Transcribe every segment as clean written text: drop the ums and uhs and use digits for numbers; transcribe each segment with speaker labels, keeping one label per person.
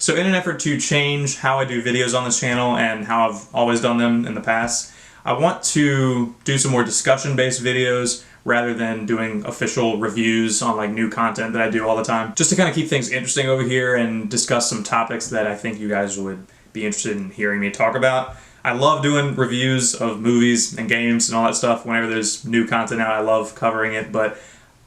Speaker 1: So in an effort to change how I do videos on this channel and how I've always done them in the past, I want to do some more discussion-based videos rather than doing official reviews on like new content that I do all the time. Just to kind of keep things interesting over here and discuss some topics that I think you guys would be interested in hearing me talk about. I love doing reviews of movies and games and all that stuff. Whenever there's new content out, I love covering it, but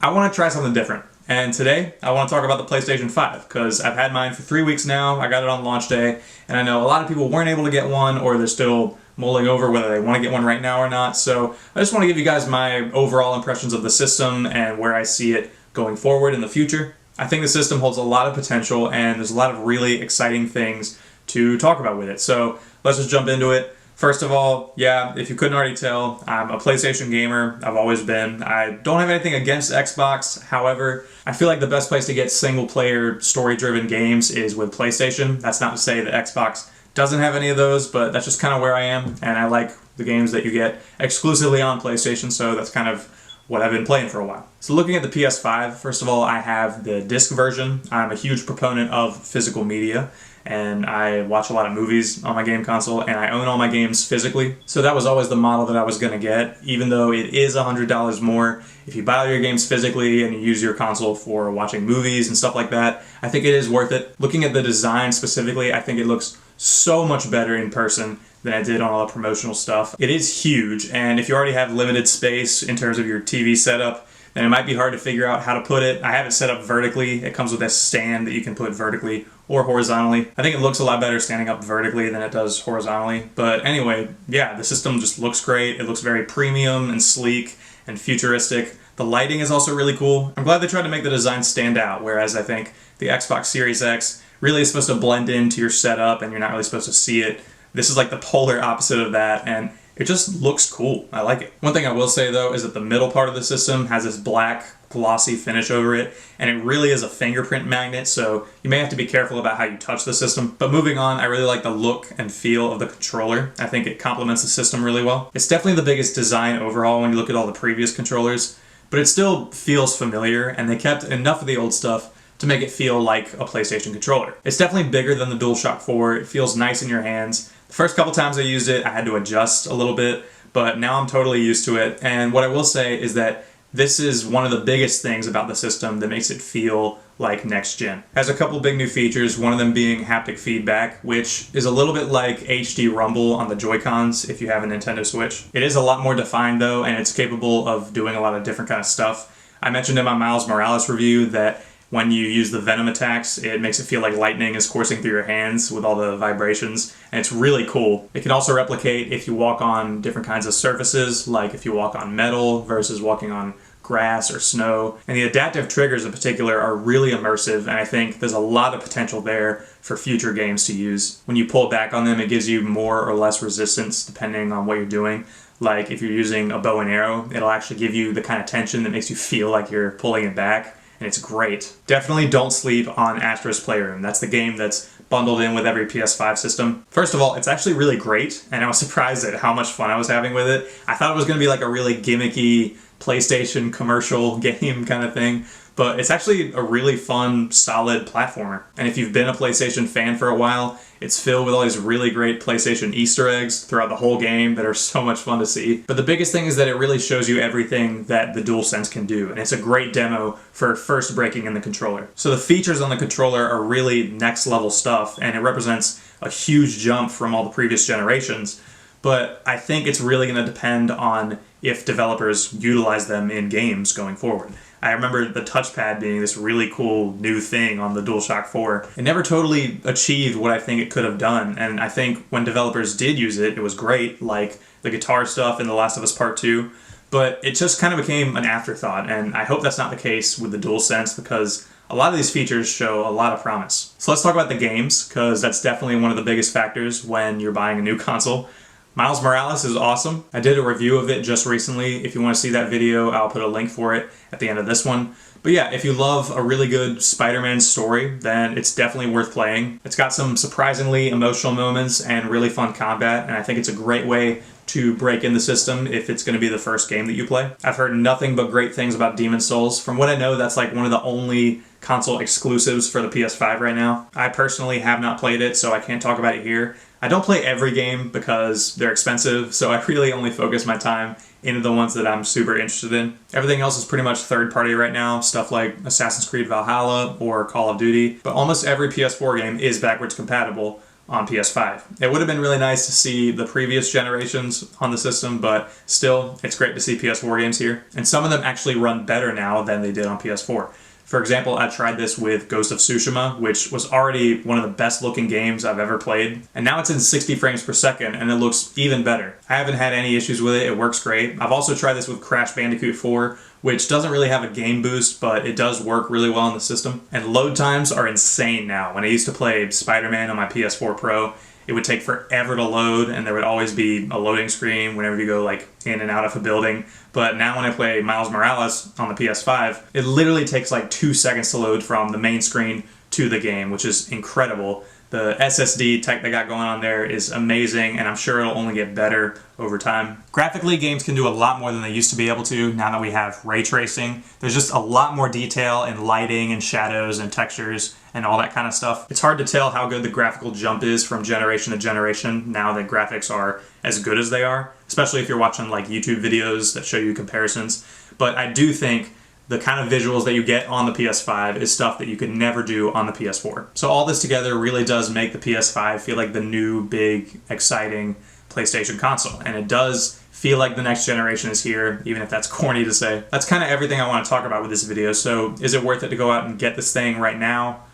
Speaker 1: I want to try something different. And today, I want to talk about the PlayStation 5, because I've had mine for 3 weeks now. I got it on launch day, and I know a lot of people weren't able to get one, or they're still mulling over whether they want to get one right now or not. So I just want to give you guys my overall impressions of the system and where I see it going forward in the future. I think the system holds a lot of potential, and there's a lot of really exciting things to talk about with it. So let's just jump into it. First of all, yeah, if you couldn't already tell, I'm a PlayStation gamer. I've always been. I don't have anything against Xbox. However, I feel like the best place to get single-player, story-driven games is with PlayStation. That's not to say that Xbox doesn't have any of those, but that's just kind of where I am, and I like the games that you get exclusively on PlayStation, so that's kind of what I've been playing for a while. So looking at the PS5, first of all, I have the disc version. I'm a huge proponent of physical media, and I watch a lot of movies on my game console, and I own all my games physically. So that was always the model that I was going to get, even though it is $100 more. If you buy all your games physically and you use your console for watching movies and stuff like that, I think it is worth it. Looking at the design specifically, I think it looks so much better in person than I did on all the promotional stuff. It is huge, and if you already have limited space in terms of your TV setup, then it might be hard to figure out how to put it. I have it set up vertically. It comes with a stand that you can put vertically or horizontally. I think it looks a lot better standing up vertically than it does horizontally. But anyway, yeah, the system just looks great. It looks very premium and sleek and futuristic. The lighting is also really cool. I'm glad they tried to make the design stand out, whereas I think the Xbox Series X really is supposed to blend into your setup and you're not really supposed to see it. This is like the polar opposite of that, and it just looks cool. I like it. One thing I will say though is that the middle part of the system has this black glossy finish over it, and it really is a fingerprint magnet, so you may have to be careful about how you touch the system. But moving on, I really like the look and feel of the controller. I think it complements the system really well. It's definitely the biggest design overhaul when you look at all the previous controllers, but it still feels familiar, and they kept enough of the old stuff to make it feel like a PlayStation controller. It's definitely bigger than the DualShock 4. It feels nice in your hands. The first couple times I used it, I had to adjust a little bit, but now I'm totally used to it. And what I will say is that this is one of the biggest things about the system that makes it feel like next gen. It has a couple big new features, one of them being haptic feedback, which is a little bit like HD Rumble on the Joy-Cons if you have a Nintendo Switch. It is a lot more defined though, and it's capable of doing a lot of different kind of stuff. I mentioned in my Miles Morales review that when you use the venom attacks, it makes it feel like lightning is coursing through your hands with all the vibrations, and it's really cool. It can also replicate if you walk on different kinds of surfaces, like if you walk on metal versus walking on grass or snow. And the adaptive triggers in particular are really immersive, and I think there's a lot of potential there for future games to use. When you pull back on them, it gives you more or less resistance depending on what you're doing. Like if you're using a bow and arrow, it'll actually give you the kind of tension that makes you feel like you're pulling it back. And it's great. Definitely don't sleep on Astro's Playroom. That's the game that's bundled in with every PS5 system. First of all, it's actually really great, and I was surprised at how much fun I was having with it. I thought it was going to be like a really gimmicky PlayStation commercial game kind of thing, but it's actually a really fun, solid platformer. And if you've been a PlayStation fan for a while, it's filled with all these really great PlayStation Easter eggs throughout the whole game that are so much fun to see. But the biggest thing is that it really shows you everything that the DualSense can do, and it's a great demo for first breaking in the controller. So the features on the controller are really next level stuff, and it represents a huge jump from all the previous generations. But I think it's really going to depend on if developers utilize them in games going forward. I remember the touchpad being this really cool new thing on the DualShock 4. It never totally achieved what I think it could have done, and I think when developers did use it, it was great, like the guitar stuff in The Last of Us Part 2, but it just kind of became an afterthought, and I hope that's not the case with the DualSense, because a lot of these features show a lot of promise. So let's talk about the games, because that's definitely one of the biggest factors when you're buying a new console. Miles Morales is awesome. I did a review of it just recently. If you want to see that video, I'll put a link for it at the end of this one. But yeah, if you love a really good Spider-Man story, then it's definitely worth playing. It's got some surprisingly emotional moments and really fun combat, and I think it's a great way to break in the system if it's going to be the first game that you play. I've heard nothing but great things about Demon's Souls. From what I know, that's like one of the only console exclusives for the PS5 right now. I personally have not played it, so I can't talk about it here. I don't play every game because they're expensive, so I really only focus my time into the ones that I'm super interested in. Everything else is pretty much third party right now, stuff like Assassin's Creed Valhalla or Call of Duty, but almost every PS4 game is backwards compatible on PS5. It would have been really nice to see the previous generations on the system, but still, it's great to see PS4 games here. And some of them actually run better now than they did on PS4. For example, I tried this with Ghost of Tsushima, which was already one of the best looking games I've ever played. And now it's in 60 frames per second, and it looks even better. I haven't had any issues with it, it works great. I've also tried this with Crash Bandicoot 4, which doesn't really have a game boost, but it does work really well on the system. And load times are insane now. When I used to play Spider-Man on my PS4 Pro, it would take forever to load, and there would always be a loading screen whenever you go like in and out of a building. But now when I play Miles Morales on the PS5, it literally takes like 2 seconds to load from the main screen to the game, which is incredible. The SSD tech they got going on there is amazing, and I'm sure it'll only get better over time. Graphically, games can do a lot more than they used to be able to now that we have ray tracing. There's just a lot more detail in lighting and shadows and textures and all that kind of stuff. It's hard to tell how good the graphical jump is from generation to generation now that graphics are as good as they are, especially if you're watching like YouTube videos that show you comparisons. But I do think the kind of visuals that you get on the PS5 is stuff that you could never do on the PS4. So all this together really does make the PS5 feel like the new, big, exciting PlayStation console. And it does feel like the next generation is here, even if that's corny to say. That's kind of everything I want to talk about with this video. So is it worth it to go out and get this thing right now?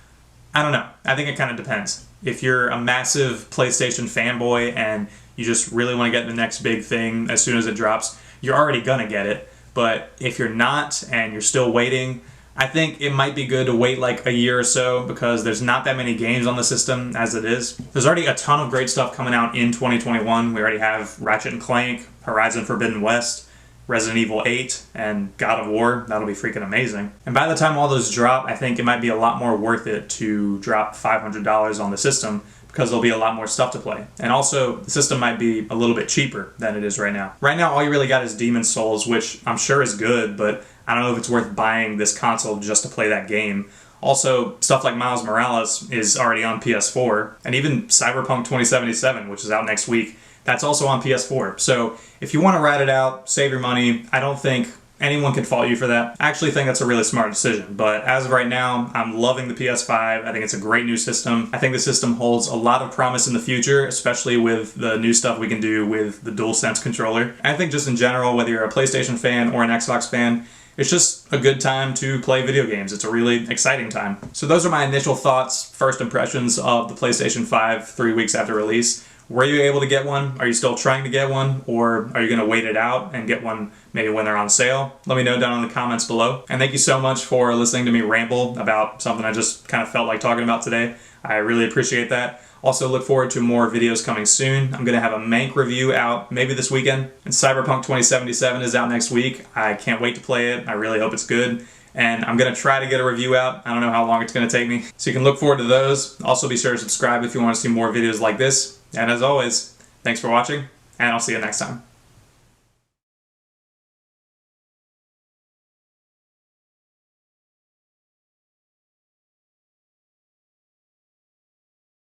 Speaker 1: I don't know. I think it kind of depends. If you're a massive PlayStation fanboy and you just really want to get the next big thing as soon as it drops, you're already gonna get it. But if you're not and you're still waiting, I think it might be good to wait like a year or so because there's not that many games on the system as it is. There's already a ton of great stuff coming out in 2021. We already have Ratchet & Clank, Horizon Forbidden West, Resident Evil 8, and God of War. That'll be freaking amazing. And by the time all those drop, I think it might be a lot more worth it to drop $500 on the system because there'll be a lot more stuff to play. And also, the system might be a little bit cheaper than it is right now. Right now, all you really got is Demon's Souls, which I'm sure is good, but I don't know if it's worth buying this console just to play that game. Also, stuff like Miles Morales is already on PS4, and even Cyberpunk 2077, which is out next week, that's also on PS4. So if you want to ride it out, save your money, I don't think anyone can fault you for that. I actually think that's a really smart decision, but as of right now, I'm loving the PS5. I think it's a great new system. I think the system holds a lot of promise in the future, especially with the new stuff we can do with the DualSense controller. And I think just in general, whether you're a PlayStation fan or an Xbox fan, it's just a good time to play video games. It's a really exciting time. So those are my initial thoughts, first impressions of the PlayStation 5 3 weeks after release. Were you able to get one? Are you still trying to get one? Or are you going to wait it out and get one maybe when they're on sale? Let me know down in the comments below. And thank you so much for listening to me ramble about something I just kind of felt like talking about today. I really appreciate that. Also look forward to more videos coming soon. I'm going to have a Mank review out maybe this weekend. And Cyberpunk 2077 is out next week. I can't wait to play it. I really hope it's good. And I'm going to try to get a review out. I don't know how long it's going to take me. So you can look forward to those. Also be sure to subscribe if you want to see more videos like this. And as always, thanks for watching, and I'll see you next time.